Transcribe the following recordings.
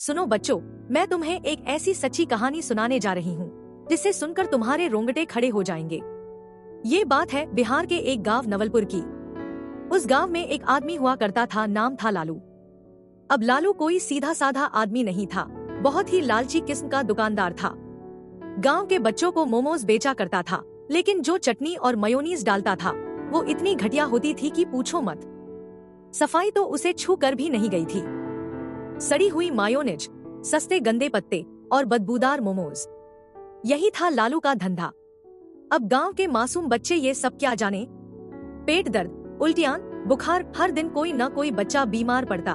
सुनो बच्चों, मैं तुम्हें एक ऐसी सच्ची कहानी सुनाने जा रही हूँ जिसे सुनकर तुम्हारे रोंगटे खड़े हो जाएंगे। ये बात है बिहार के एक गांव नवलपुर की। उस गांव में एक आदमी हुआ करता था, नाम था लालू। अब लालू कोई सीधा साधा आदमी नहीं था, बहुत ही लालची किस्म का दुकानदार था। गांव के बच्चों को मोमोज बेचा करता था, लेकिन जो चटनी और मयोनीज डालता था वो इतनी घटिया होती थी कि पूछो मत। सफाई तो उसे छू कर भी नहीं गई थी। सड़ी हुई मायोनेज, सस्ते गंदे पत्ते और बदबूदार मोमोज, यही था लालू का धंधा। अब गांव के मासूम बच्चे ये सब क्या जाने। पेट दर्द, उल्टियां, बुखार, हर दिन कोई न कोई बच्चा बीमार पड़ता।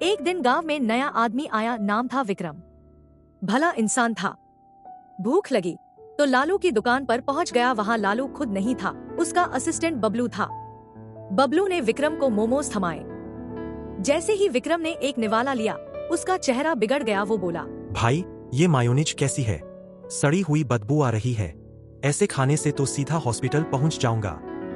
एक दिन गांव में नया आदमी आया, नाम था विक्रम। भला इंसान था। भूख लगी तो लालू की दुकान पर पहुंच गया। वहां लालू खुद नहीं था, उसका असिस्टेंट बबलू था। बबलू ने विक्रम को मोमोज थमाए। जैसे ही विक्रम ने एक निवाला लिया, उसका चेहरा बिगड़ गया। वो बोला, भाई ये मायोनीज कैसी है? सड़ी हुई बदबू आ रही है। ऐसे खाने से तो सीधा हॉस्पिटल पहुंच जाऊंगा।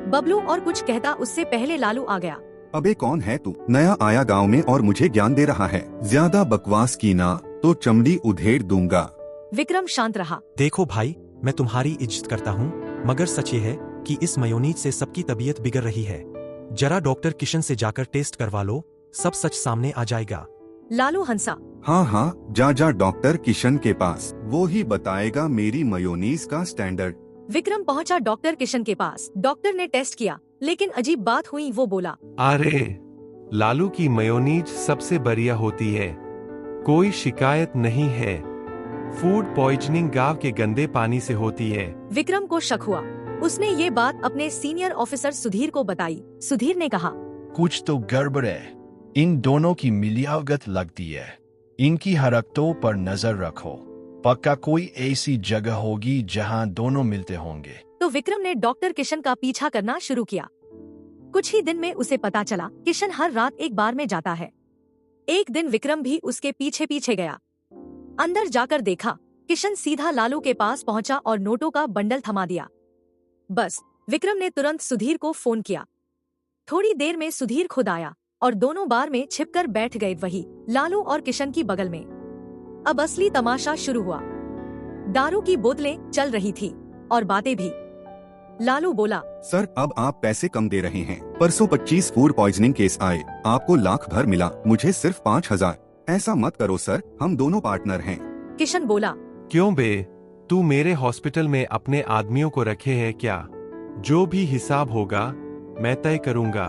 बबलू और कुछ कहता उससे पहले लालू आ गया। अबे कौन है तू? नया आया गांव में और मुझे ज्ञान दे रहा है। ज्यादा बकवास की ना तो चमड़ी उधेड़ दूंगा। विक्रम शांत रहा। देखो भाई, मैं तुम्हारी इज्जत करता हूँ, मगर सच ये है कि इस मायोनीज से सबकी तबीयत बिगड़ रही है। जरा डॉक्टर किशन से जाकर टेस्ट करवा लो, सब सच सामने आ जाएगा। लालू हंसा। हाँ, जा डॉक्टर किशन के पास, वो ही बताएगा मेरी मयोनीज का स्टैंडर्ड। विक्रम पहुंचा डॉक्टर किशन के पास। डॉक्टर ने टेस्ट किया, लेकिन अजीब बात हुई। वो बोला, अरे लालू की मेयोनीज सबसे बढ़िया होती है, कोई शिकायत नहीं है। फूड पॉइजनिंग गांव के गंदे पानी से होती है। विक्रम को शक हुआ। उसने ये बात अपने सीनियर ऑफिसर सुधीर को बताई। सुधीर ने कहा, कुछ तो गड़बड़ है, इन दोनों की मिलियावत लगती है। इनकी हरकतों पर नजर रखो, पक्का कोई ऐसी जगह होगी जहां दोनों मिलते होंगे। तो विक्रम ने डॉक्टर किशन का पीछा करना शुरू किया। कुछ ही दिन में उसे पता चला किशन हर रात एक बार में जाता है। एक दिन विक्रम भी उसके पीछे पीछे गया। अंदर जाकर देखा, किशन सीधा लालू के पास पहुंचा और नोटों का बंडल थमा दिया। बस विक्रम ने तुरंत सुधीर को फोन किया। थोड़ी देर में सुधीर खुद आया और दोनों बार में छिपकर बैठ गए, वही लालू और किशन की बगल में। अब असली तमाशा शुरू हुआ। दारू की बोतलें चल रही थी और बातें भी। लालू बोला, सर अब आप पैसे कम दे रहे हैं। परसों 25 फूड पॉइजनिंग केस आए, आपको लाख भर मिला, मुझे सिर्फ 5,000। ऐसा मत करो सर, हम दोनों पार्टनर हैं। किशन बोला, क्यों बे, तू मेरे हॉस्पिटल में अपने आदमियों को रखे है क्या? जो भी हिसाब होगा मैं तय करूंगा।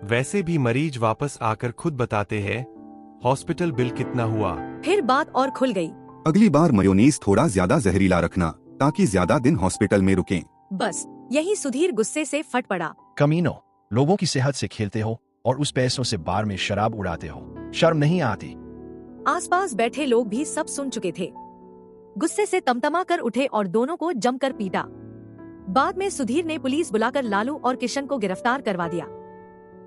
वैसे भी मरीज वापस आकर खुद बताते हैं हॉस्पिटल बिल कितना हुआ। फिर बात और खुल गई। अगली बार मयोनीज थोड़ा ज्यादा जहरीला रखना, ताकि ज्यादा दिन हॉस्पिटल में रुकें। बस यही सुधीर गुस्से से फट पड़ा। कमीनो, लोगों की सेहत से खेलते हो और उस पैसों से बार में शराब उड़ाते हो, शर्म नहीं आती? आसपास बैठे लोग भी सब सुन चुके थे। गुस्से से तमतमा कर उठे और दोनों को जमकर पीटा। बाद में सुधीर ने पुलिस बुलाकर लालू और किशन को गिरफ्तार करवा दिया।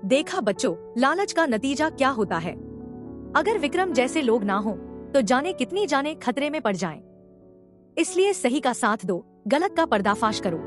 देखा बच्चों, लालच का नतीजा क्या होता है। अगर विक्रम जैसे लोग ना हो तो जाने कितनी जाने खतरे में पड़ जाएं। इसलिए सही का साथ दो, गलत का पर्दाफाश करो।